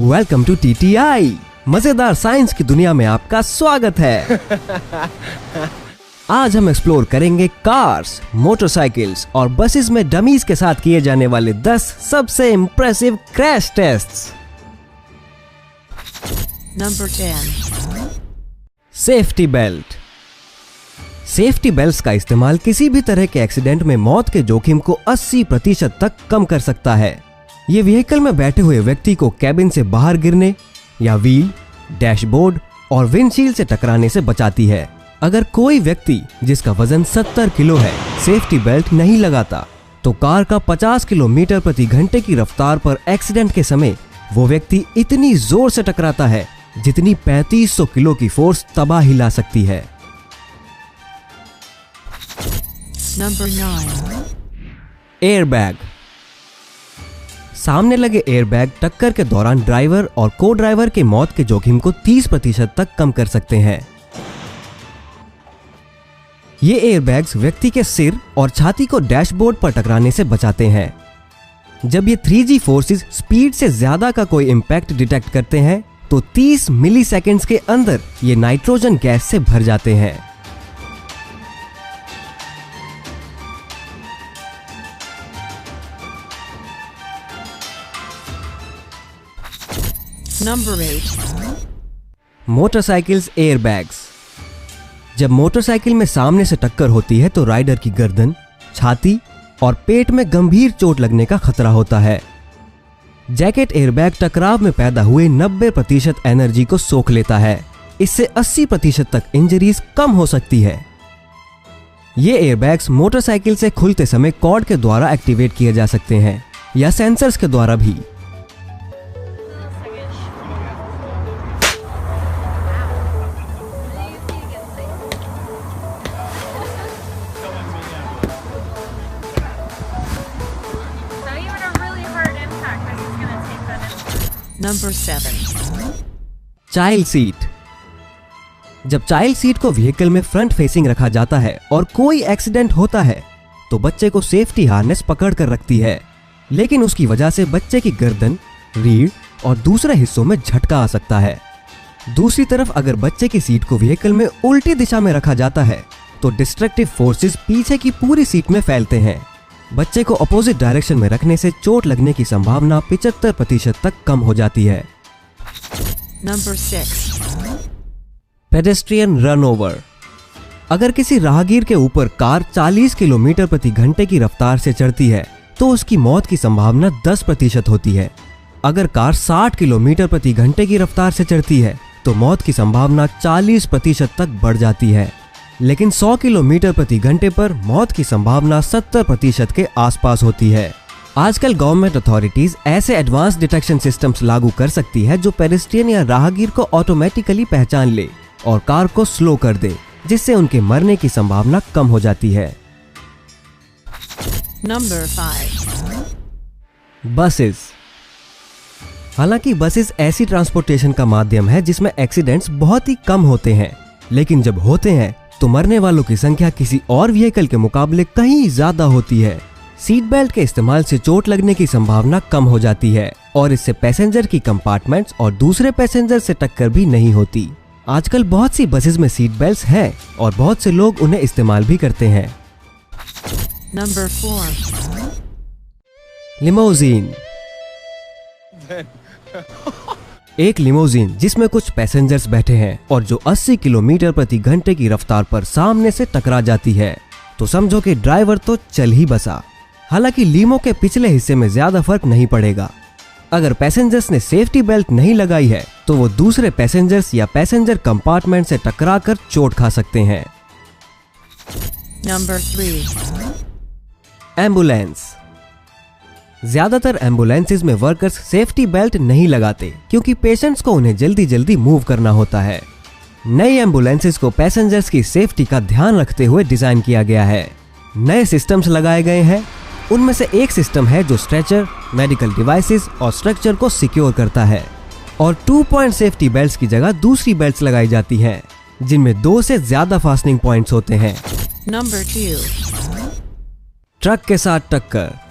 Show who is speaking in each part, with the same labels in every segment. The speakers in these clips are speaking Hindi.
Speaker 1: Welcome to TTI। मजेदार साइंस की दुनिया में आपका स्वागत है। आज हम एक्सप्लोर करेंगे कार्स, मोटरसाइकिल्स और बसेस में डमीज के साथ किए जाने वाले 10 सबसे impressive crash tests.
Speaker 2: Number 10।
Speaker 1: Safety belt. Safety belt का इस्तेमाल किसी भी तरह के एक्सीडेंट में मौत के जोखिम को 80% तक कम कर सकता है। ये व्हीकल में बैठे हुए व्यक्ति को कैबिन से बाहर गिरने या व्हील, डैशबोर्ड और विंडशील्ड से टकराने से बचाती है। अगर कोई व्यक्ति जिसका वजन 70 किलो है सेफ्टी बेल्ट नहीं लगाता तो कार का 50 किलोमीटर प्रति घंटे की रफ्तार पर एक्सीडेंट के समय वो व्यक्ति इतनी जोर से टकराता है जितनी 3500 किलो की फोर्स तबाही ला सकती है।
Speaker 2: नंबर 9।
Speaker 1: एयरबैग। सामने लगे एयरबैग टक्कर के दौरान ड्राइवर और को ड्राइवर के मौत के जोखिम को 30% तक कम कर सकते हैं। ये एयरबैग्स व्यक्ति के सिर और छाती को डैशबोर्ड पर टकराने से बचाते हैं। जब ये 3G फोर्सेस स्पीड से ज्यादा का कोई इंपैक्ट डिटेक्ट करते हैं तो 30 मिलीसेकंड्स के अंदर ये नाइट्रोजन गैस से भर जाते हैं।
Speaker 2: नंबर 8।
Speaker 1: Motorcycles airbags. जब मोटरसाइकिल में सामने से टक्कर होती है तो राइडर की गर्दन, छाती और पेट में गंभीर चोट लगने का खतरा होता है। जैकेट एयरबैग टकराव में पैदा हुए 90% एनर्जी को सोख लेता है। इससे 80% तक इंजरीज कम हो सकती है। ये एयरबैग्स मोटरसाइकिल से खुलते समय कॉर्ड के द्वारा एक्टिवेट किए जा सकते हैं या सेंसर्स के द्वारा भी।
Speaker 2: नंबर 7।
Speaker 1: Child seat. जब चाइल्ड सीट को व्हीकल में फ्रंट फेसिंग रखा जाता है और कोई एक्सीडेंट होता है तो बच्चे को सेफ्टी हार्नेस पकड़ कर रखती है, लेकिन उसकी वजह से बच्चे की गर्दन, रीढ़ और दूसरे हिस्सों में झटका आ सकता है। दूसरी तरफ अगर बच्चे की सीट को व्हीकल में उल्टी दिशा में रखा जाता है तो डिस्ट्रक्टिव फोर्सेस पीछे की पूरी सीट में फैलते हैं। बच्चे को अपोजिट डायरेक्शन में रखने से चोट लगने की संभावना 75% तक कम हो जाती है।
Speaker 2: नंबर 6।
Speaker 1: Pedestrian run over. अगर किसी राहगीर के ऊपर कार 40 किलोमीटर प्रति घंटे की रफ्तार से चढ़ती है तो उसकी मौत की संभावना 10% होती है। अगर कार 60 किलोमीटर प्रति घंटे की रफ्तार से चढ़ती है तो मौत की संभावना 40% तक बढ़ जाती है, लेकिन 100 किलोमीटर प्रति घंटे पर मौत की संभावना 70% के आसपास होती है। आजकल गवर्नमेंट अथॉरिटीज ऐसे एडवांस डिटेक्शन सिस्टम्स लागू कर सकती है जो पेडेस्ट्रियन या राहगीर को ऑटोमेटिकली पहचान ले और कार को स्लो कर दे, जिससे उनके मरने की संभावना कम हो जाती है।
Speaker 2: नंबर 5।
Speaker 1: बसेस। हालांकि बसेस ऐसी ट्रांसपोर्टेशन का माध्यम है जिसमें एक्सीडेंट्स बहुत ही कम होते हैं, लेकिन जब होते हैं तो मरने वालों की संख्या किसी और व्हीकल के मुकाबले कहीं ज्यादा होती है। सीट बेल्ट के इस्तेमाल से चोट लगने की संभावना कम हो जाती है और इससे पैसेंजर की कंपार्टमेंट्स और दूसरे पैसेंजर से टक्कर भी नहीं होती। आजकल बहुत सी बसेस में सीट बेल्ट्स हैं और बहुत से लोग उन्हें इस्तेमाल भी करते हैं।
Speaker 2: नंबर 4।
Speaker 1: लिमोजीन। एक लिमोजीन जिसमें कुछ पैसेंजर्स बैठे हैं और जो 80 किलोमीटर प्रति घंटे की रफ्तार पर सामने से टकरा जाती है तो समझो कि ड्राइवर तो चल ही बसा। हालांकि लीमो के पिछले हिस्से में ज्यादा फर्क नहीं पड़ेगा। अगर पैसेंजर्स ने सेफ्टी बेल्ट नहीं लगाई है तो वो दूसरे पैसेंजर्स या पैसेंजर कंपार्टमेंट से टकरा कर चोट खा सकते हैं।
Speaker 2: नंबर 3।
Speaker 1: एम्बुलेंस। ज्यादातर एम्बुलेंसेज में वर्कर्स सेफ्टी बेल्ट नहीं लगाते क्योंकि पेशेंट्स को उन्हें जल्दी जल्दी मूव करना होता है। नई एम्बुलेंसेज को पैसेंजर्स की सेफ्टी का ध्यान रखते हुए डिजाइन किया गया है। नए सिस्टम्स लगाए गए हैं। उनमें से एक सिस्टम है जो स्ट्रेचर, मेडिकल डिवाइसेस और स्ट्रक्चर को सिक्योर करता है और 2 पॉइंट सेफ्टी बेल्ट्स की जगह दूसरी बेल्ट्स लगाई जाती हैं जिनमें 2 से ज्यादा फास्टनिंग पॉइंट्स होते हैं।
Speaker 2: नंबर 2।
Speaker 1: ट्रक के साथ टक्कर।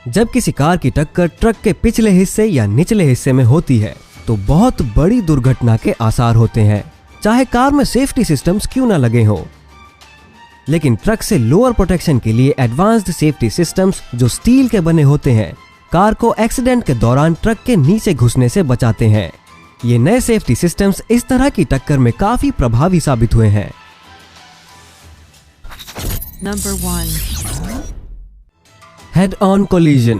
Speaker 1: जब किसी कार की टक्कर ट्रक के पिछले हिस्से या निचले हिस्से में होती है तो बहुत बड़ी दुर्घटना के आसार होते हैं, चाहे कार में सेफ्टी सिस्टम्स क्यों न लगे हों। लेकिन ट्रक से लोअर प्रोटेक्शन के लिए एडवांस्ड सेफ्टी सिस्टम्स जो स्टील के बने होते हैं कार को एक्सीडेंट के दौरान ट्रक के नीचे घुसने से बचाते हैं। ये नए सेफ्टी सिस्टम्स इस तरह की टक्कर में काफी प्रभावी साबित हुए हैं।
Speaker 2: Number 1.
Speaker 1: Head on collision.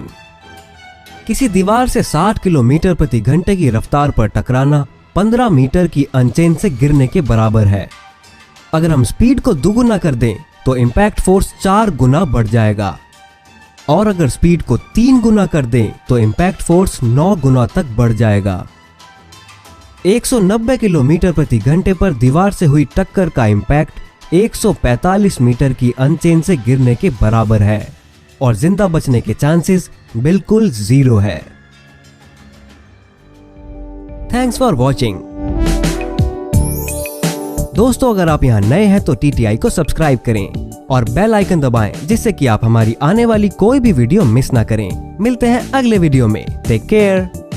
Speaker 1: किसी दीवार से 60 किलोमीटर प्रति घंटे की रफ्तार पर टकराना 15 मीटर की अनचेन से गिरने के बराबर है। अगर हम स्पीड को दुगुना कर दें तो इम्पैक्ट फोर्स 4 गुना बढ़ जाएगा, और अगर स्पीड को 3 गुना कर दें तो इम्पैक्ट फोर्स 9 गुना तक बढ़ जाएगा। 190 किलोमीटर प्रति घंटे पर दीवार से हुई टक्कर का इम्पैक्ट 145 मीटर की अनचेन से गिरने के बराबर है, और जिंदा बचने के चांसेस बिल्कुल 0 है। Thanks for watching. दोस्तों, अगर आप यहाँ नए हैं तो TTI को सब्सक्राइब करें और बेल आइकन दबाएं, जिससे कि आप हमारी आने वाली कोई भी वीडियो मिस ना करें। मिलते हैं अगले वीडियो में। Take care.